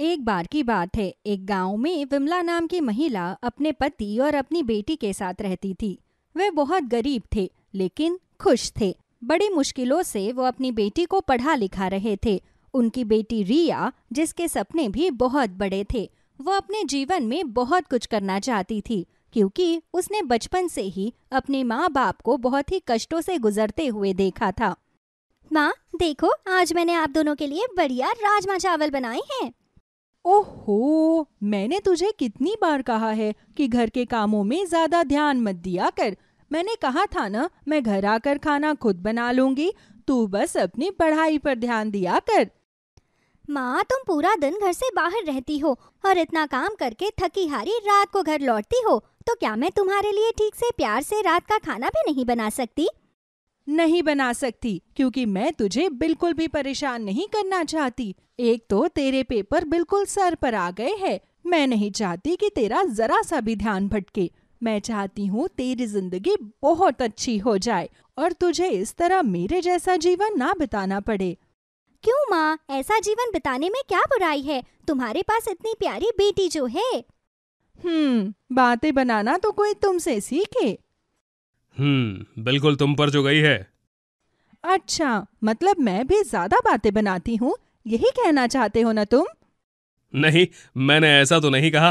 एक बार की बात है, एक गांव में विमला नाम की महिला अपने पति और अपनी बेटी के साथ रहती थी। वे बहुत गरीब थे लेकिन खुश थे। बड़ी मुश्किलों से वो अपनी बेटी को पढ़ा लिखा रहे थे। उनकी बेटी रिया, जिसके सपने भी बहुत बड़े थे, वो अपने जीवन में बहुत कुछ करना चाहती थी क्योंकि उसने बचपन से ही अपने माँ बाप को बहुत ही कष्टों से गुजरते हुए देखा था। माँ देखो, आज मैंने आप दोनों के लिए बढ़िया राजमा चावल बनाए हैं। ओहो, मैंने तुझे कितनी बार कहा है कि घर के कामों में ज्यादा ध्यान मत दिया कर। मैंने कहा था ना, मैं घर आकर खाना खुद बना लूंगी। तू बस अपनी पढ़ाई पर ध्यान दिया कर। माँ, तुम पूरा दिन घर से बाहर रहती हो और इतना काम करके थकी हारी रात को घर लौटती हो, तो क्या मैं तुम्हारे लिए ठीक से प्यार से रात का खाना भी नहीं बना सकती? नहीं बना सकती क्योंकि मैं तुझे बिल्कुल भी परेशान नहीं करना चाहती। एक तो तेरे पेपर बिल्कुल सर पर आ गए हैं। मैं नहीं चाहती कि तेरा जरा सा भी ध्यान भटके। मैं चाहती हूँ तेरी जिंदगी बहुत अच्छी हो जाए और तुझे इस तरह मेरे जैसा जीवन ना बिताना पड़े। क्यों माँ, ऐसा जीवन बिताने में क्या बुराई है? तुम्हारे पास इतनी प्यारी बेटी जो है। बातें बनाना तो कोई तुमसे सीखे। बिल्कुल तुम पर जो गई है। अच्छा, मतलब मैं भी ज्यादा बातें बनाती हूँ, यही कहना चाहते हो ना तुम? नहीं, मैंने ऐसा तो नहीं कहा।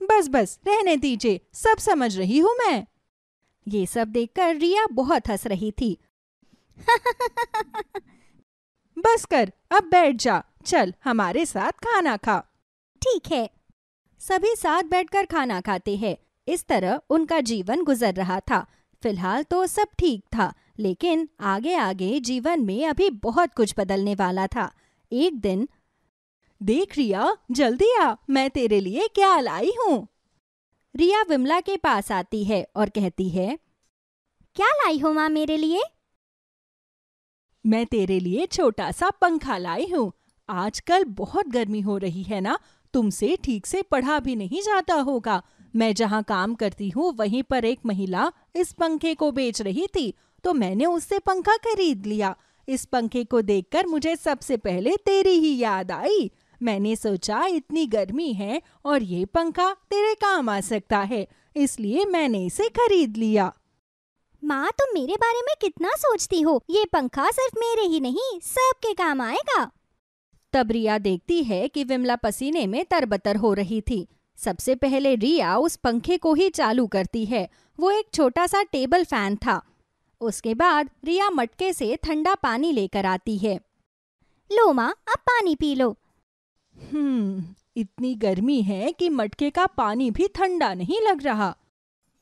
बस बस रहने दीजिए, सब समझ रही हूँ मैं। ये सब देखकर रिया बहुत हंस रही थी। बस कर, अब बैठ जा। चल हमारे साथ खाना खा। ठीक है। सभी साथ बैठकर खाना खाते हैं। इस तरह उनका जीवन गुजर रहा था। फिलहाल तो सब ठीक था, लेकिन आगे आगे जीवन में अभी बहुत कुछ बदलने वाला था। एक दिन, देख रिया, जल्दी आ, मैं तेरे लिए क्या लाई हूँ। रिया विमला के पास आती है और कहती है, क्या लाई हो माँ मेरे लिए? मैं तेरे लिए छोटा सा पंखा लाई हूँ। आजकल बहुत गर्मी हो रही है ना, तुमसे ठीक से पढ़ा भी नहीं जाता होगा। मैं जहाँ काम करती हूँ वहीं पर एक महिला इस पंखे को बेच रही थी, तो मैंने उससे पंखा खरीद लिया। इस पंखे को देखकर मुझे सबसे पहले तेरी ही याद आई। मैंने सोचा इतनी गर्मी है और ये पंखा तेरे काम आ सकता है, इसलिए मैंने इसे खरीद लिया। माँ, तुम मेरे बारे में कितना सोचती हो। ये पंखा सिर्फ मेरे ही नहीं, सबके काम आएगा। तब रिया देखती है कि विमला पसीने में तरबतर हो रही थी। सबसे पहले रिया उस पंखे को ही चालू करती है। वो एक छोटा सा टेबल फैन था। उसके बाद रिया मटके से ठंडा पानी लेकर आती है। लो माँ, अब पानी पी लो। इतनी गर्मी है कि मटके का पानी भी ठंडा नहीं लग रहा।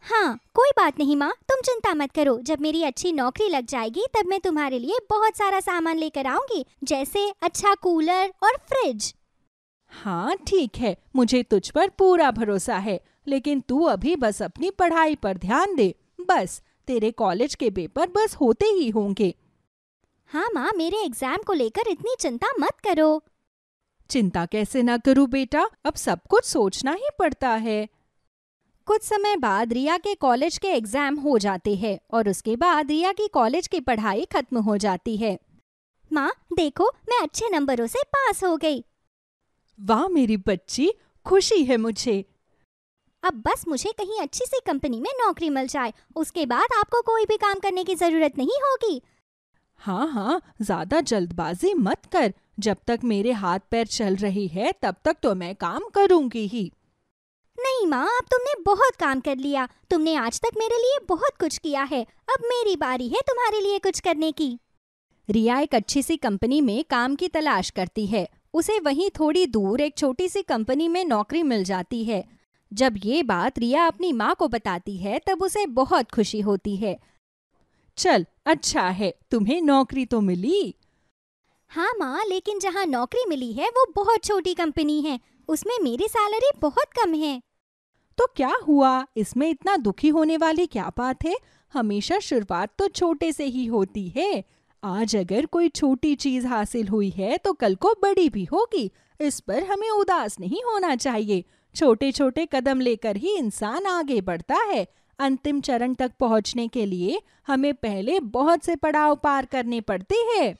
हाँ, कोई बात नहीं माँ, तुम चिंता मत करो। जब मेरी अच्छी नौकरी लग जाएगी तब मैं तुम्हारे लिए बहुत सारा सामान लेकर आऊंगी, जैसे अच्छा कूलर और फ्रिज। हाँ ठीक है, मुझे तुझ पर पूरा भरोसा है, लेकिन तू अभी बस अपनी पढ़ाई पर ध्यान दे। बस तेरे कॉलेज के पेपर बस होते ही होंगे। हाँ माँ, मेरे एग्जाम को लेकर इतनी चिंता मत करो। चिंता कैसे ना करूँ बेटा, अब सब कुछ सोचना ही पड़ता है। कुछ समय बाद रिया के कॉलेज के एग्जाम हो जाते हैं और उसके बाद रिया की कॉलेज की पढ़ाई खत्म हो जाती है। माँ देखो, मैं अच्छे नंबरों से पास हो गई। वाह मेरी बच्ची, खुशी है मुझे। अब बस मुझे कहीं अच्छी सी कंपनी में नौकरी मिल जाए, उसके बाद आपको कोई भी काम करने की जरूरत नहीं होगी। हाँ हाँ, ज्यादा जल्दबाजी मत कर। जब तक मेरे हाथ पैर चल रही है तब तक तो मैं काम करूंगी ही। नहीं माँ, अब तुमने बहुत काम कर लिया। तुमने आज तक मेरे लिए बहुत कुछ किया है। अब मेरी बारी है तुम्हारे लिए कुछ करने की। रिया एक अच्छी सी कंपनी में काम की तलाश करती है। उसे वहीं थोड़ी दूर एक छोटी सी कंपनी में नौकरी मिल जाती है। जब ये बात रिया अपनी माँ को बताती है तब उसे बहुत खुशी होती है। चल अच्छा है, तुम्हें नौकरी तो मिली। हाँ माँ, लेकिन जहाँ नौकरी मिली है वो बहुत छोटी कंपनी है, उसमें मेरी सैलरी बहुत कम है। तो क्या हुआ, इसमें इतना दुखी होने वाली क्या बात है? हमेशा शुरुआत तो छोटे से ही होती है। आज अगर कोई छोटी चीज हासिल हुई है तो कल को बड़ी भी होगी। इस पर हमें उदास नहीं होना चाहिए। छोटे छोटे कदम लेकर ही इंसान आगे बढ़ता है। अंतिम चरण तक पहुंचने के लिए हमें पहले बहुत से पड़ाव पार करने पड़ते हैं।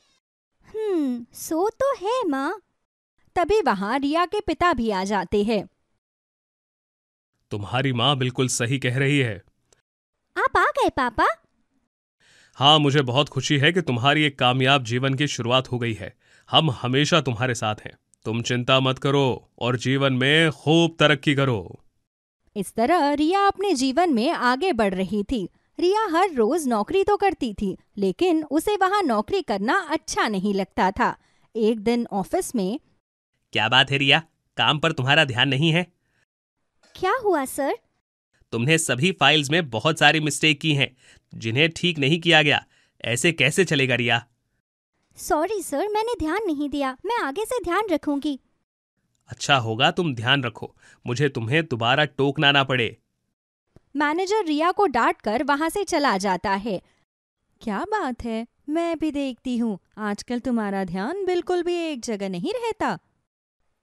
सो तो है माँ। तभी वहाँ रिया के पिता भी आ जाते हैं। तुम्हारी माँ बिल्कुल सही कह रही है। आप आ गए पापा? हाँ, मुझे बहुत खुशी है कि तुम्हारी एक कामयाब जीवन की शुरुआत हो गई है। हम हमेशा तुम्हारे साथ हैं। तुम चिंता मत करो और जीवन में खूब तरक्की करो। इस तरह रिया अपने जीवन में आगे बढ़ रही थी। रिया हर रोज नौकरी तो करती थी, लेकिन उसे वहाँ नौकरी करना अच्छा नहीं लगता था। एक दिन ऑफिस में, क्या बात है रिया, काम पर तुम्हारा ध्यान नहीं है? क्या हुआ सर? तुमने सभी फाइल्स में बहुत सारी मिस्टेक की हैं, जिन्हें ठीक नहीं किया गया। ऐसे कैसे चलेगा रिया? सॉरी सर, मैंने ध्यान नहीं दिया। मैं आगे से ध्यान रखूंगी। अच्छा होगा तुम ध्यान रखो, मुझे तुम्हें दोबारा टोकना ना पड़े। मैनेजर रिया को डांटकर वहाँ से चला जाता है। क्या बात है, मैं भी देखती हूँ आजकल तुम्हारा ध्यान बिल्कुल भी एक जगह नहीं रहता।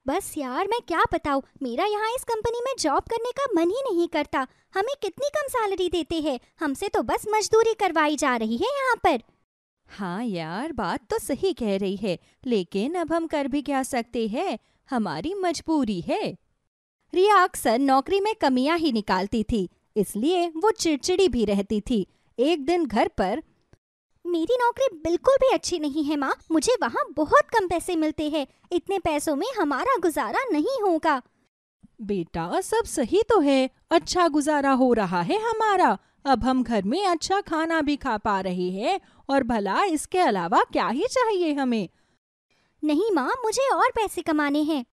बस यार, मैं क्या बताऊँ, मेरा यहाँ इस कंपनी में जॉब करने का मन ही नहीं करता। हमें कितनी कम सैलरी देते हैं, हमसे तो बस मजदूरी करवाई जा रही है यहाँ पर। हाँ यार, बात तो सही कह रही है, लेकिन अब हम कर भी क्या सकते हैं, हमारी मजबूरी है। रिया अक्सर नौकरी में कमियां ही निकालती थी, इसलिए वो चिड़चिड़ी भी रहती थी। एक दिन घर पर, मेरी नौकरी बिल्कुल भी अच्छी नहीं है माँ, मुझे वहाँ बहुत कम पैसे मिलते हैं। इतने पैसों में हमारा गुजारा नहीं होगा। बेटा, सब सही तो है, अच्छा गुजारा हो रहा है हमारा। अब हम घर में अच्छा खाना भी खा पा रहे हैं, और भला इसके अलावा क्या ही चाहिए हमें? नहीं माँ, मुझे और पैसे कमाने हैं।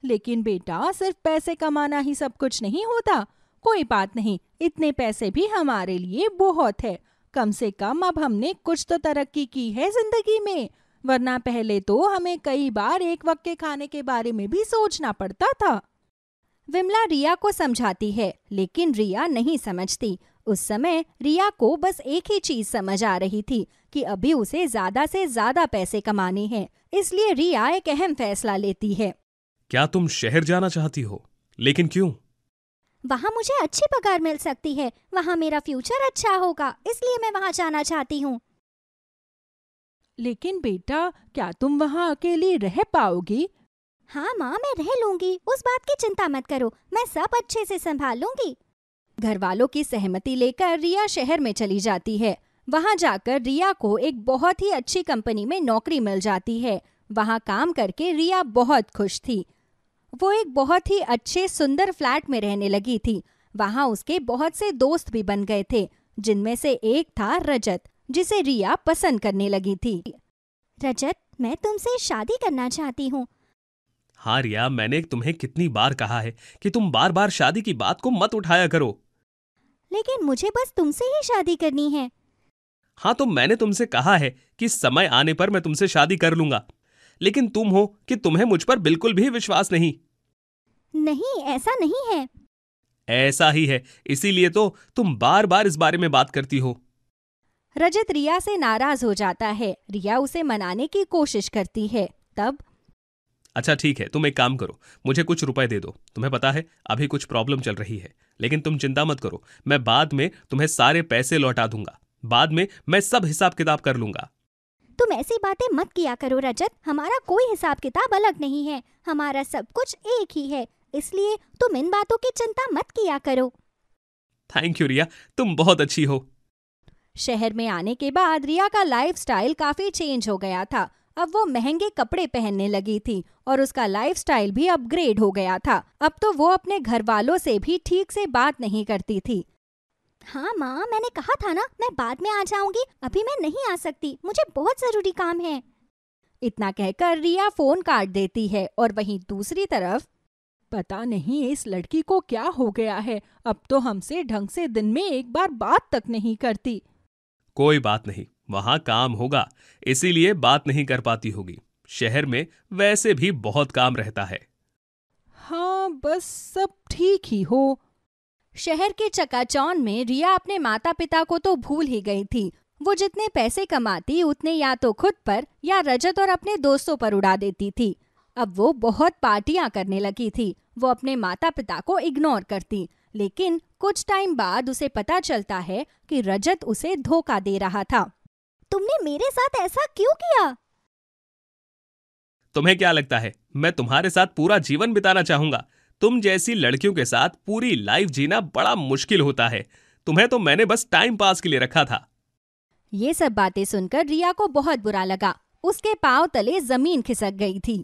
लेकिन बेटा, सिर्फ पैसे कमाना ही सब कुछ नहीं होता। कोई बात नहीं, इतने पैसे भी हमारे लिए बहुत है। कम से कम अब हमने कुछ तो तरक्की की है जिंदगी में, वरना पहले तो हमें कई बार एक वक्त के खाने के बारे में भी सोचना पड़ता था। विमला रिया को समझाती है, लेकिन रिया नहीं समझती। उस समय रिया को बस एक ही चीज समझ आ रही थी कि अभी उसे ज्यादा से ज्यादा पैसे कमाने हैं। इसलिए रिया एक अहम फैसला लेती है। क्या तुम शहर जाना चाहती हो? लेकिन क्यों? वहाँ मुझे अच्छी पगार मिल सकती है, वहाँ मेरा फ्यूचर अच्छा होगा, इसलिए मैं वहाँ जाना चाहती हूँ। लेकिन बेटा, क्या तुम वहाँ अकेली रह पाओगी? हाँ माँ, मैं रह लूंगी, उस बात की चिंता मत करो, मैं सब अच्छे से संभाल लूंगी। घर वालों की सहमति लेकर रिया शहर में चली जाती है। वहाँ जाकर रिया को एक बहुत ही अच्छी कंपनी में नौकरी मिल जाती है। वहाँ काम करके रिया बहुत खुश थी। वो एक बहुत ही अच्छे सुंदर फ्लैट में रहने लगी थी। वहाँ उसके बहुत से दोस्त भी बन गए थे, जिनमें से एक था रजत, जिसे रिया पसंद करने लगी थी। रजत, मैं तुमसे शादी करना चाहती हूँ। हाँ रिया, मैंने तुम्हें कितनी बार कहा है कि तुम बार बार शादी की बात को मत उठाया करो। लेकिन मुझे बस तुमसे ही शादी करनी है। हाँ, तो मैंने तुमसे कहा है कि समय आने पर मैं तुमसे शादी कर लूंगा, लेकिन तुम हो कि तुम्हें मुझ पर बिल्कुल भी विश्वास नहीं। नहीं, ऐसा नहीं है। ऐसा ही है, इसीलिए तो तुम बार बार इस बारे में बात करती हो। रजत रिया से नाराज हो जाता है। रिया उसे मनाने की कोशिश करती है। तब, अच्छा ठीक है, तुम एक काम करो, मुझे कुछ रुपए दे दो। तुम्हें पता है अभी कुछ प्रॉब्लम चल रही है, लेकिन तुम चिंता मत करो, मैं बाद में तुम्हें सारे पैसे लौटा दूंगा। बाद में मैं सब हिसाब किताब कर लूंगा। तुम ऐसी बातें मत किया करो रजत, हमारा कोई हिसाब किताब अलग नहीं है, हमारा सब कुछ एक ही है, इसलिए तुम इन बातों की चिंता मत किया करो। थैंक यू रिया, तुम बहुत अच्छी हो। शहर में आने के बाद रिया का लाइफस्टाइल काफी चेंज हो गया था। अब वो महंगे कपड़े पहनने लगी थी और उसका लाइफस्टाइल भी अपग्रेड हो गया था। अब तो वो अपने घर वालों से भी ठीक से बात नहीं करती थी। हाँ माँ, मैंने कहा था ना, मैं बाद में आ जाऊंगी, अभी मैं नहीं आ सकती, मुझे बहुत जरूरी काम है। इतना कहकर रिया फोन काट देती है और वहीं दूसरी तरफ, पता नहीं इस लड़की को क्या हो गया है, अब तो हमसे ढंग से दिन में एक बार बात तक नहीं करती। कोई बात नहीं, वहां काम होगा, इसीलिए बात नहीं कर पाती होगी। शहर में वैसे भी बहुत काम रहता है। हाँ, बस सब ठीक ही हो। शहर के चकाचौंध में रिया अपने माता पिता को तो भूल ही गई थी। वो जितने पैसे कमाती उतने या तो खुद पर या रजत और अपने दोस्तों पर उड़ा देती थी। अब वो बहुत पार्टियां करने लगी थी। वो अपने माता पिता को इग्नोर करती, लेकिन कुछ टाइम बाद उसे पता चलता है कि रजत उसे धोखा दे रहा था। तुमने मेरे साथ ऐसा क्यों किया? तुम्हें क्या लगता है मैं तुम्हारे साथ पूरा जीवन बिताना चाहूंगा? तुम जैसी लड़कियों के साथ पूरी लाइफ जीना बड़ा मुश्किल होता है। तुम्हें तो मैंने बस टाइम पास के लिए रखा था। ये सब बातें सुनकर रिया को बहुत बुरा लगा। उसके पांव तले जमीन खिसक गई थी।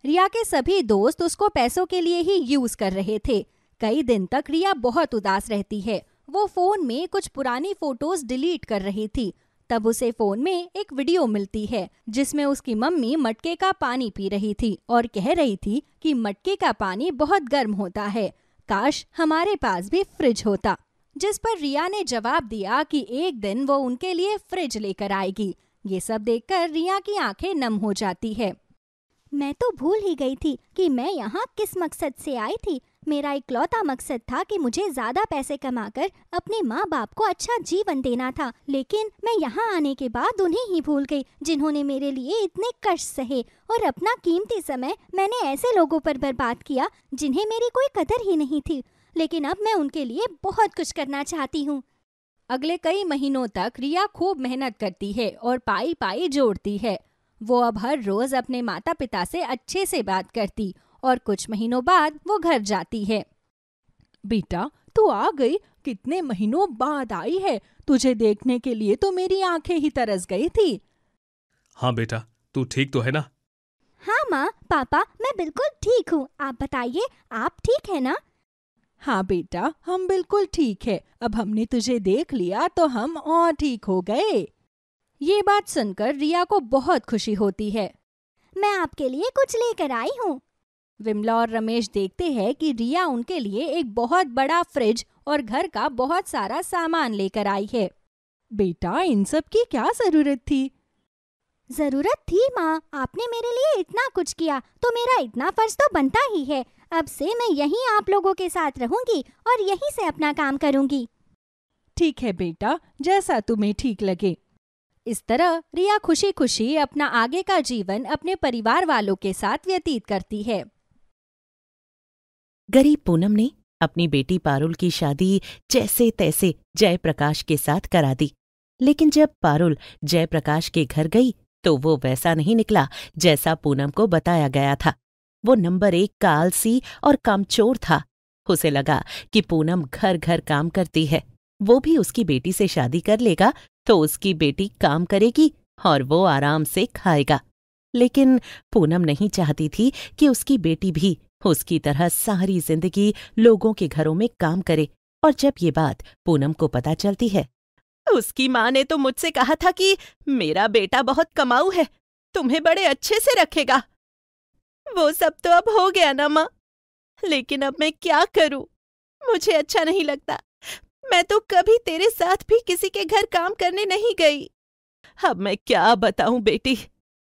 रिया के सभी दोस्त उसको पैसों के लिए ही यूज कर रहे थे। कई दिन तक रिया बहुत उदास रहती है। वो फोन में कुछ पुरानी फोटोज डिलीट कर रही थी। तब उसे फोन में एक वीडियो मिलती है जिसमें उसकी मम्मी मटके का पानी पी रही थी और कह रही थी कि मटके का पानी बहुत गर्म होता है, काश हमारे पास भी फ्रिज होता। जिस पर रिया ने जवाब दिया कि एक दिन वो उनके लिए फ्रिज लेकर आएगी। ये सब देखकर रिया की आंखें नम हो जाती है। मैं तो भूल ही गई थी कि मैं यहाँ किस मकसद से आई थी। मेरा इकलौता मकसद था कि मुझे ज्यादा पैसे कमाकर अपने माँ बाप को अच्छा जीवन देना था, लेकिन मैं यहाँ आने के बाद उन्हें ही भूल गई जिन्होंने मेरे लिए इतने कष्ट सहे, और अपना कीमती समय मैंने ऐसे लोगों पर बर्बाद किया जिन्हें मेरी कोई कदर ही नहीं थी। लेकिन अब मैं उनके लिए बहुत कुछ करना चाहती हूँ। अगले कई महीनों तक रिया खूब मेहनत करती है और पाई पाई जोड़ती है। वो अब हर रोज अपने माता पिता से अच्छे से बात करती और कुछ महीनों बाद वो घर जाती है। बेटा, तू आ गई? कितने महीनों बाद आई है। तुझे देखने के लिए तो मेरी आंखें ही तरस गई थी। हाँ बेटा, तू ठीक तो है ना? हाँ माँ, पापा, मैं बिल्कुल ठीक हूँ। आप बताइए, आप ठीक है ना? हाँ बेटा, हम बिल्कुल ठीक है। अब हमने तुझे देख लिया तो हम और ठीक हो गए। ये बात सुनकर रिया को बहुत खुशी होती है। मैं आपके लिए कुछ लेकर आई हूँ। विमला और रमेश देखते हैं कि रिया उनके लिए एक बहुत बड़ा फ्रिज और घर का बहुत सारा सामान लेकर आई है। बेटा, इन सब की क्या जरूरत थी? जरूरत थी माँ, आपने मेरे लिए इतना कुछ किया तो मेरा इतना फर्ज तो बनता ही है। अब से मैं यहीं आप लोगों के साथ रहूंगी और यहीं से अपना काम करूंगी। ठीक है बेटा, जैसा तुम्हें ठीक लगे। इस तरह रिया खुशी खुशी अपना आगे का जीवन अपने परिवार वालों के साथ व्यतीत करती है। गरीब पूनम ने अपनी बेटी पारुल की शादी जैसे तैसे जयप्रकाश के साथ करा दी। लेकिन जब पारुल जयप्रकाश के घर गई तो वो वैसा नहीं निकला जैसा पूनम को बताया गया था। वो नंबर 1 का आलसी और कामचोर था। उसे लगा कि पूनम घर घर काम करती है, वो भी उसकी बेटी से शादी कर लेगा तो उसकी बेटी काम करेगी और वो आराम से खाएगा। लेकिन पूनम नहीं चाहती थी कि उसकी बेटी भी उसकी तरह सारी जिंदगी लोगों के घरों में काम करे। और जब ये बात पूनम को पता चलती है, उसकी माँ ने तो मुझसे कहा था कि मेरा बेटा बहुत कमाऊ है, तुम्हें बड़े अच्छे से रखेगा। वो सब तो अब हो गया ना माँ, लेकिन अब मैं क्या करूं? मुझे अच्छा नहीं लगता। मैं तो कभी तेरे साथ भी किसी के घर काम करने नहीं गई। अब मैं क्या बताऊं बेटी,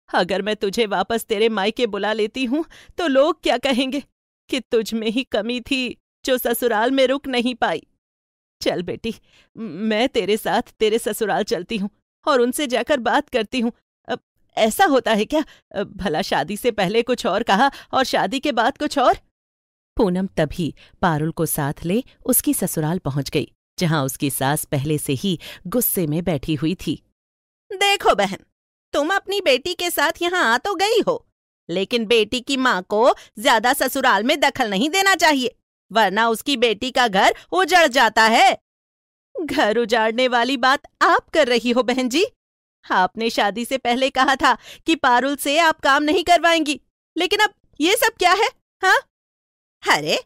अगर मैं तुझे वापस तेरे मायके बुला लेती हूं तो लोग क्या कहेंगे कि तुझ में ही कमी थी जो ससुराल में रुक नहीं पाई। चल बेटी, मैं तेरे साथ तेरे ससुराल चलती हूँ और उनसे जाकर बात करती हूँ। ऐसा होता है क्या? भला शादी से पहले कुछ और कहा और शादी के बाद कुछ और। पूनम तभी पारुल को साथ ले उसकी ससुराल पहुंच गई, जहां उसकी सास पहले से ही गुस्से में बैठी हुई थी। देखो बहन, तुम अपनी बेटी के साथ यहाँ आ तो गई हो, लेकिन बेटी की माँ को ज्यादा ससुराल में दखल नहीं देना चाहिए, वरना उसकी बेटी का घर उजड़ जाता है। घर उजाड़ने वाली बात आप कर रही हो बहन जी। आपने शादी से पहले कहा था कि पारुल से आप काम नहीं करवाएंगी, लेकिन अब ये सब क्या है? हाँ, अरे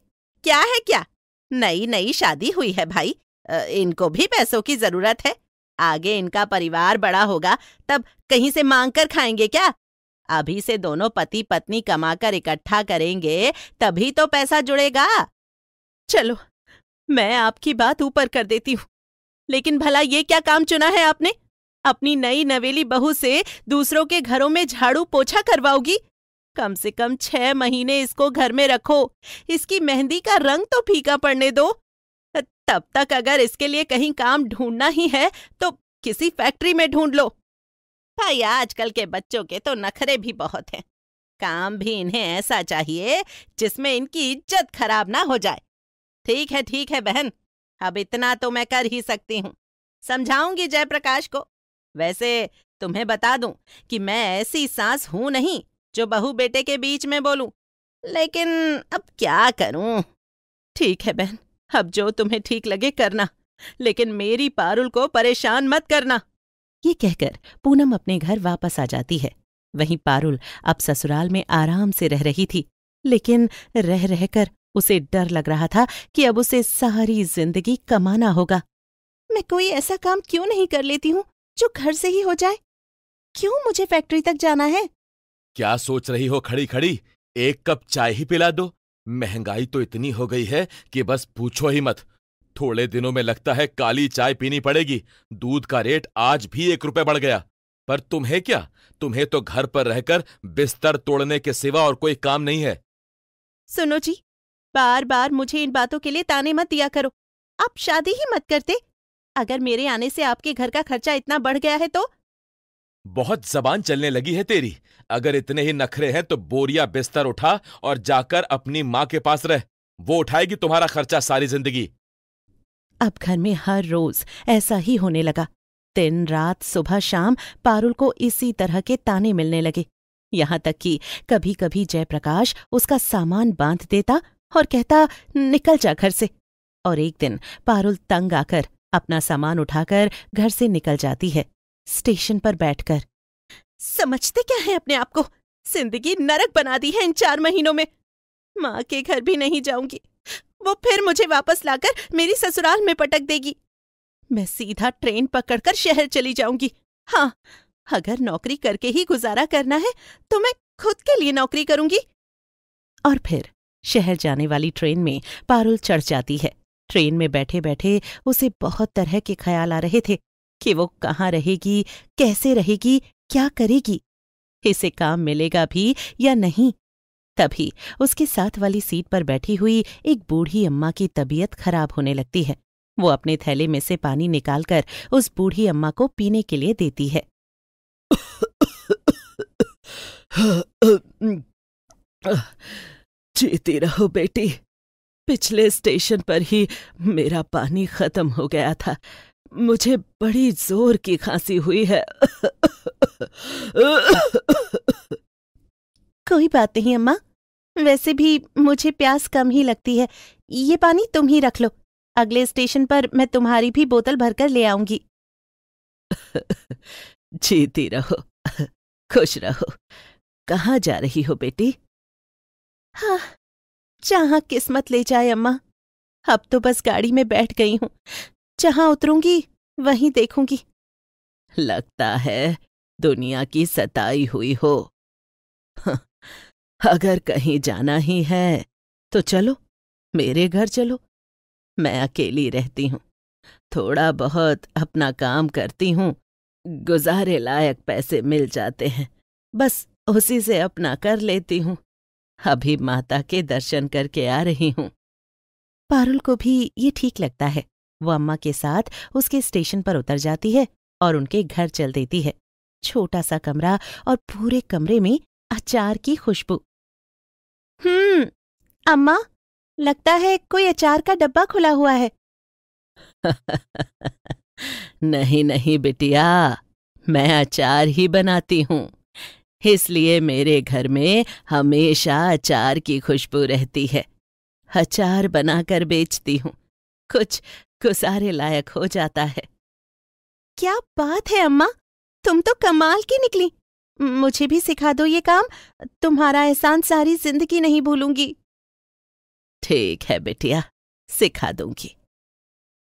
क्या है क्या? नई नई शादी हुई है भाई, इनको भी पैसों की जरूरत है। आगे इनका परिवार बड़ा होगा तब कहीं से मांग कर खाएंगे क्या? अभी से दोनों पति पत्नी कमाकर इकट्ठा करेंगे तभी तो पैसा जुड़ेगा। चलो, मैं आपकी बात ऊपर कर देती हूँ, लेकिन भला ये क्या काम चुना है आपने? अपनी नई नवेली बहू से दूसरों के घरों में झाड़ू पोछा करवाओगी? कम से कम 6 महीने इसको घर में रखो, इसकी मेहंदी का रंग तो फीका पड़ने दो। तब तक अगर इसके लिए कहीं काम ढूंढना ही है तो किसी फैक्ट्री में ढूंढ लो। भाई, आजकल के बच्चों के तो नखरे भी बहुत हैं। काम भी इन्हें ऐसा चाहिए जिसमें इनकी इज्जत खराब ना हो जाए। ठीक है बहन, अब इतना तो मैं कर ही सकती हूँ, समझाऊंगी जयप्रकाश को। वैसे तुम्हें बता दूं कि मैं ऐसी सास हूं नहीं जो बहू बेटे के बीच में बोलूं, लेकिन अब क्या करूं। ठीक है बहन, अब जो तुम्हें ठीक लगे करना, लेकिन मेरी पारुल को परेशान मत करना। ये कहकर पूनम अपने घर वापस आ जाती है। वहीं पारुल अब ससुराल में आराम से रह रही थी, लेकिन रह रहकर उसे डर लग रहा था कि अब उसे सारी जिंदगी कमाना होगा। मैं कोई ऐसा काम क्यों नहीं कर लेती हूँ जो घर से ही हो जाए? क्यों मुझे फैक्ट्री तक जाना है? क्या सोच रही हो खड़ी खड़ी? एक कप चाय ही पिला दो। महंगाई तो इतनी हो गई है कि बस पूछो ही मत। थोड़े दिनों में लगता है काली चाय पीनी पड़ेगी। दूध का रेट आज भी 1 रुपए बढ़ गया। पर तुम्हें क्या? तुम्हें तो घर पर रहकर बिस्तर तोड़ने के सिवा और कोई काम नहीं है। सुनो जी, बार बार मुझे इन बातों के लिए ताने मत दिया करो। आप शादी ही मत करते। अगर मेरे आने से आपके घर का खर्चा इतना बढ़ गया है तो? बहुत जबान चलने लगी है तेरी। अगर इतने ही नखरे हैं तो बोरिया बिस्तर उठा और जाकर अपनी माँ के पास रह। वो उठाएगी तुम्हारा खर्चा सारी जिंदगी। अब घर में हर रोज ऐसा ही होने लगा। दिन रात सुबह शाम पारुल को इसी तरह के ताने मिलने लगे। यहाँ तक कि कभी कभी जयप्रकाश उसका सामान बांध देता और कहता, निकल जा घर से। और एक दिन पारुल तंग आकर अपना सामान उठाकर घर से निकल जाती है, स्टेशन पर बैठकर। समझते क्या है अपने आप को? जिंदगी नरक बना दी है इन 4 महीनों में। माँ के घर भी नहीं जाऊंगी, वो फिर मुझे वापस लाकर मेरी ससुराल में पटक देगी। मैं सीधा ट्रेन पकड़कर शहर चली जाऊंगी। हाँ, अगर नौकरी करके ही गुजारा करना है तो मैं खुद के लिए नौकरी करूंगी। और फिर शहर जाने वाली ट्रेन में पारुल चढ़ जाती है। ट्रेन में बैठे बैठे उसे बहुत तरह के ख्याल आ रहे थे कि वो कहाँ रहेगी, कैसे रहेगी, क्या करेगी, इसे काम मिलेगा भी या नहीं। तभी उसके साथ वाली सीट पर बैठी हुई एक बूढ़ी अम्मा की तबीयत खराब होने लगती है। वो अपने थैले में से पानी निकालकर उस बूढ़ी अम्मा को पीने के लिए देती है। जीती रहो बेटी। पिछले स्टेशन पर ही मेरा पानी खत्म हो गया था। मुझे बड़ी जोर की खांसी हुई है। कोई बात नहीं अम्मा, वैसे भी मुझे प्यास कम ही लगती है। ये पानी तुम ही रख लो, अगले स्टेशन पर मैं तुम्हारी भी बोतल भरकर ले आऊंगी। जीती रहो, खुश रहो। कहाँ जा रही हो बेटी? हाँ, जहाँ किस्मत ले जाए अम्मा। अब तो बस गाड़ी में बैठ गई हूँ, जहाँ उतरूंगी वहीं देखूंगी। लगता है दुनिया की सताई हुई हो। अगर कहीं जाना ही है तो चलो, मेरे घर चलो। मैं अकेली रहती हूँ, थोड़ा बहुत अपना काम करती हूँ, गुजारे लायक पैसे मिल जाते हैं, बस उसी से अपना कर लेती हूँ। अभी माता के दर्शन करके आ रही हूँ। पारुल को भी ये ठीक लगता है। वो अम्मा के साथ उसके स्टेशन पर उतर जाती है और उनके घर चल देती है। छोटा सा कमरा और पूरे कमरे में अचार की खुशबू। अम्मा, लगता है कोई अचार का डब्बा खुला हुआ है। नहीं नहीं बिटिया, मैं अचार ही बनाती हूँ, इसलिए मेरे घर में हमेशा अचार की खुशबू रहती है। अचार बनाकर बेचती हूँ, कुछ गुजारे लायक हो जाता है। क्या बात है अम्मा, तुम तो कमाल की निकली। मुझे भी सिखा दो ये काम, तुम्हारा एहसान सारी जिंदगी नहीं भूलूंगी। ठीक है बिटिया, सिखा दूंगी।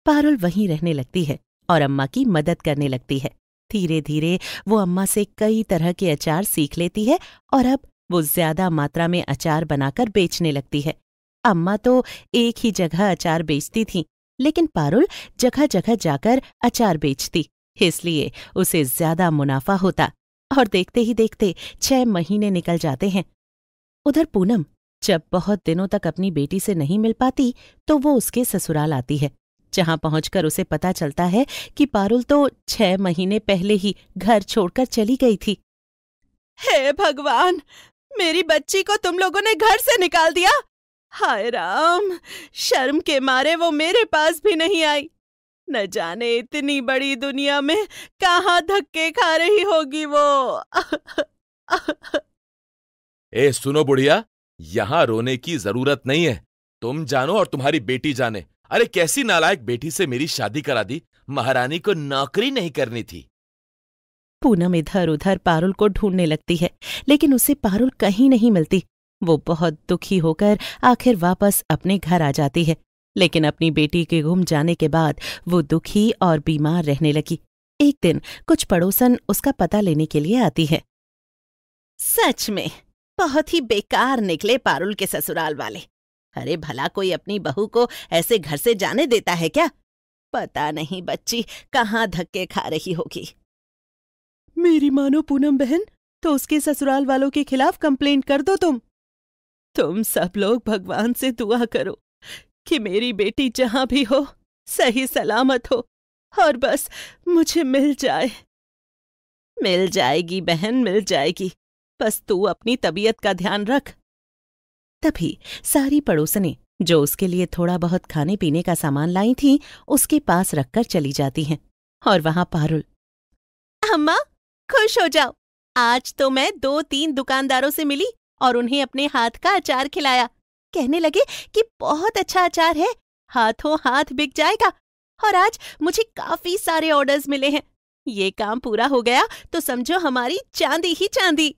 पारुल वहीं रहने लगती है और अम्मा की मदद करने लगती है। धीरे धीरे वो अम्मा से कई तरह के अचार सीख लेती है और अब वो ज्यादा मात्रा में अचार बनाकर बेचने लगती है। अम्मा तो एक ही जगह अचार बेचती थीं, लेकिन पारुल जगह जगह जाकर अचार बेचती, इसलिए उसे ज्यादा मुनाफा होता। और देखते ही देखते 6 महीने निकल जाते हैं। उधर पूनम जब बहुत दिनों तक अपनी बेटी से नहीं मिल पाती तो वो उसके ससुराल आती है, जहां पहुंचकर उसे पता चलता है कि पारुल तो 6 महीने पहले ही घर छोड़कर चली गई थी। हे भगवान, मेरी बच्ची को तुम लोगों ने घर से निकाल दिया। हाय राम, शर्म के मारे वो मेरे पास भी नहीं आई। न जाने इतनी बड़ी दुनिया में कहाँ धक्के खा रही होगी वो। ए सुनो बुढ़िया, यहाँ रोने की जरूरत नहीं है। तुम जानो और तुम्हारी बेटी जाने। अरे कैसी नालायक बेटी से मेरी शादी करा दी। महारानी को नौकरी नहीं करनी थी। पूनम इधर उधर पारुल को ढूंढने लगती है, लेकिन उसे पारुल कहीं नहीं मिलती। वो बहुत दुखी होकर आखिर वापस अपने घर आ जाती है, लेकिन अपनी बेटी के गुम जाने के बाद वो दुखी और बीमार रहने लगी। एक दिन कुछ पड़ोसन उसका पता लेने के लिए आती है। सच में बहुत ही बेकार निकले पारुल के ससुराल वाले। अरे भला कोई अपनी बहू को ऐसे घर से जाने देता है क्या? पता नहीं बच्ची कहाँ धक्के खा रही होगी। मेरी मानो पूनम बहन, तो उसके ससुराल वालों के खिलाफ कंप्लेंट कर दो। तुम सब लोग भगवान से दुआ करो कि मेरी बेटी जहां भी हो सही सलामत हो और बस मुझे मिल जाए। मिल जाएगी बहन, मिल जाएगी। बस तू अपनी तबीयत का ध्यान रख। तभी सारी पड़ोसनें जो उसके लिए थोड़ा बहुत खाने पीने का सामान लाई थीं, उसके पास रखकर चली जाती हैं। और वहां पारुल, अम्मा खुश हो जाओ, आज तो मैं 2-3 दुकानदारों से मिली और उन्हें अपने हाथ का अचार खिलाया। कहने लगे कि बहुत अच्छा अचार है, हाथों हाथ बिक जाएगा। और आज मुझे काफी सारे ऑर्डर्स मिले हैं। ये काम पूरा हो गया तो समझो हमारी चांदी ही चांदी।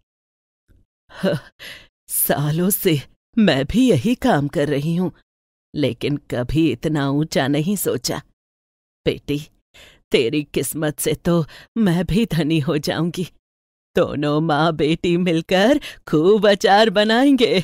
सालों से मैं भी यही काम कर रही हूं, लेकिन कभी इतना ऊंचा नहीं सोचा। बेटी, तेरी किस्मत से तो मैं भी धनी हो जाऊंगी। दोनों माँ बेटी मिलकर खूब अचार बनाएंगे।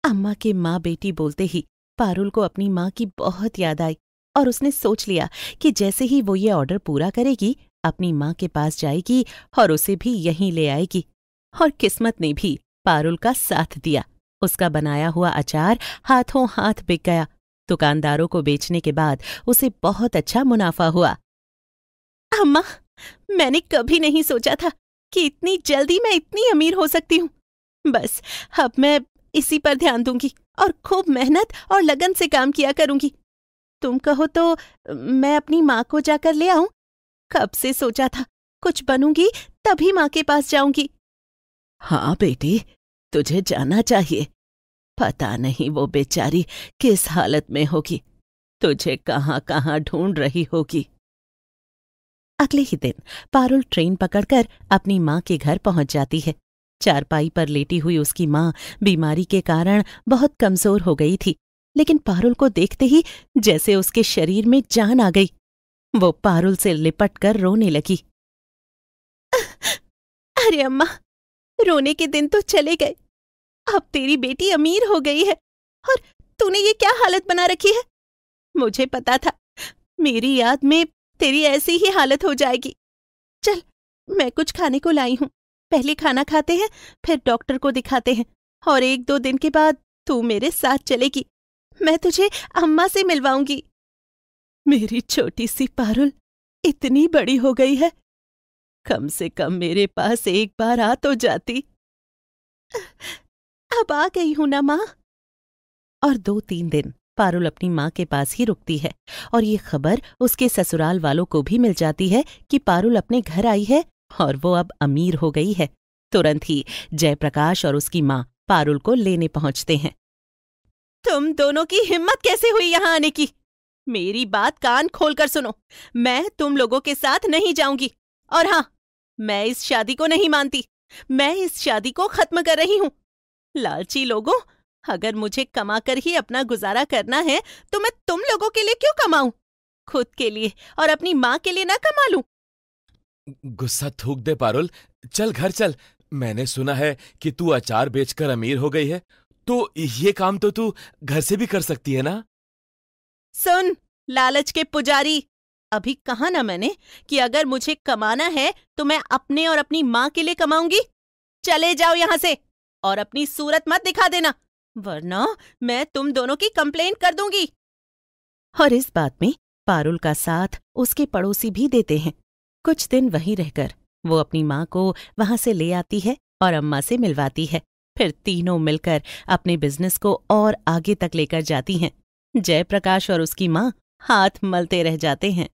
अम्मा के माँ बेटी बोलते ही पारुल को अपनी माँ की बहुत याद आई और उसने सोच लिया कि जैसे ही वो ये ऑर्डर पूरा करेगी, अपनी माँ के पास जाएगी और उसे भी यहीं ले आएगी। और किस्मत ने भी पारुल का साथ दिया। उसका बनाया हुआ अचार हाथों हाथ बिक गया। दुकानदारों को बेचने के बाद उसे बहुत अच्छा मुनाफा हुआ। अम्मा, मैंने कभी नहीं सोचा था कि इतनी जल्दी मैं इतनी अमीर हो सकती हूँ। बस अब मैं इसी पर ध्यान दूंगी और खूब मेहनत और लगन से काम किया करूंगी। तुम कहो तो मैं अपनी माँ को जाकर ले आऊं। कब से सोचा था कुछ बनूंगी तभी माँ के पास जाऊंगी। हाँ बेटी, तुझे जाना चाहिए। पता नहीं वो बेचारी किस हालत में होगी, तुझे कहाँ कहाँ ढूंढ रही होगी। अगले ही दिन पारुल ट्रेन पकड़कर अपनी माँ के घर पहुंच जाती है। चारपाई पर लेटी हुई उसकी माँ बीमारी के कारण बहुत कमजोर हो गई थी, लेकिन पारुल को देखते ही जैसे उसके शरीर में जान आ गई। वो पारुल से लिपट कर रोने लगी। अरे अम्मा, रोने के दिन तो चले गए, अब तेरी बेटी अमीर हो गई है और तूने ये क्या हालत बना रखी है। मुझे पता था मेरी याद में तेरी ऐसी ही हालत हो जाएगी। चल, मैं कुछ खाने को लाई हूं, पहले खाना खाते हैं, फिर डॉक्टर को दिखाते हैं और 1-2 दिन के बाद तू मेरे साथ चलेगी। मैं तुझे अम्मा से मिलवाऊंगी। मेरी छोटी सी पारुल इतनी बड़ी हो गई है, कम से कम मेरे पास एक बार आ तो जाती। अब आ गई हूं ना माँ। और 2-3 दिन पारुल अपनी माँ के पास ही रुकती है और ये खबर उसके ससुराल वालों को भी मिल जाती है कि पारुल अपने घर आई है और वो अब अमीर हो गई है। तुरंत ही जयप्रकाश और उसकी माँ पारुल को लेने पहुंचते हैं। तुम दोनों की हिम्मत कैसे हुई यहाँ आने की? मेरी बात कान खोलकर सुनो, मैं तुम लोगों के साथ नहीं जाऊंगी। और हाँ, मैं इस शादी को नहीं मानती। मैं इस शादी को खत्म कर रही हूँ। लालची लोगों, अगर मुझे कमाकर ही अपना गुजारा करना है तो मैं तुम लोगों के लिए क्यों कमाऊं? खुद के लिए और अपनी माँ के लिए ना कमा लूं? गुस्सा थूक दे पारुल, चल घर चल। मैंने सुना है कि तू अचार बेचकर अमीर हो गई है, तो ये काम तो तू घर से भी कर सकती है ना। सुन लालच के पुजारी, अभी कहा ना मैंने कि अगर मुझे कमाना है तो मैं अपने और अपनी माँ के लिए कमाऊंगी। चले जाओ यहाँ से और अपनी सूरत मत दिखा देना, वरना मैं तुम दोनों की कंप्लेंट कर दूंगी। और इस बात में पारुल का साथ उसके पड़ोसी भी देते हैं। कुछ दिन वहीं रहकर वो अपनी माँ को वहां से ले आती है और अम्मा से मिलवाती है। फिर तीनों मिलकर अपने बिजनेस को और आगे तक लेकर जाती हैं। जयप्रकाश और उसकी माँ हाथ मलते रह जाते हैं।